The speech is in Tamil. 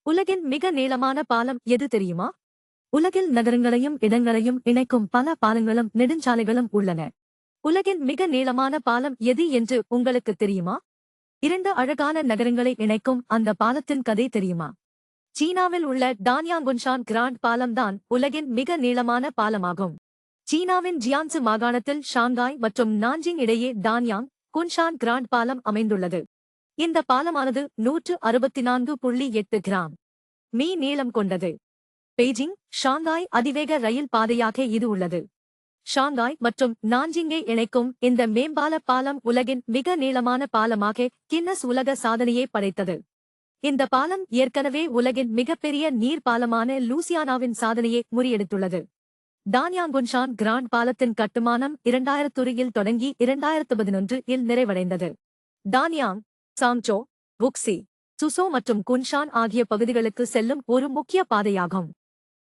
உலகின் மிக நீளமான பாலம் எது தெரியுமா? உலகில் நகரங்களையும் இடங்களையும் இணைக்கும் பல பாலங்களும் நெடுஞ்சாலைகளும் உள்ளன. உலகின் மிக நீளமான பாலம் எது என்று உங்களுக்கு தெரியுமா? இரண்டு அழகான நகரங்களை இணைக்கும் அந்த பாலத்தின் கதை தெரியுமா? சீனாவில் உள்ள டான்யாங்குன்ஷான் கிராண்ட் பாலம் தான் உலகின் மிக நீளமான பாலமாகும். சீனாவின் ஜியான்சு மாகாணத்தில் ஷாங்காய் மற்றும் நான்ஜிங் இடையே டான்யாங் குன்ஷான் கிராண்ட் பாலம் அமைந்துள்ளது. இந்த பாலமானது 164.8 கிராம் மீ நீளம் கொண்டது. பெய்ஜிங் ஷாங்காய் அதிவேக ரயில் பாதையாக இது உள்ளது. ஷாங்காய் மற்றும் நான்ஜிங்கை இணைக்கும் இந்த மேம்பால பாலம் உலகின் மிக நீளமான பாலமாக கின்னஸ் உலக சாதனையை படைத்தது. இந்த பாலம் ஏற்கனவே உலகின் மிகப்பெரிய நீர் பாலமான லூசியானாவின் சாதனையை முறியடித்துள்ளது. டான்யாங்குன்ஷான் கிராண்ட் பாலத்தின் கட்டுமானம் 2000 தொடங்கி 2011 நிறைவடைந்தது. டான்யாங், சாங்சோ, வுக்சி, சுசோ மற்றும் குன்ஷான் ஆகிய பகுதிகளுக்கு செல்லும் ஒரு முக்கிய பாதையாகும்.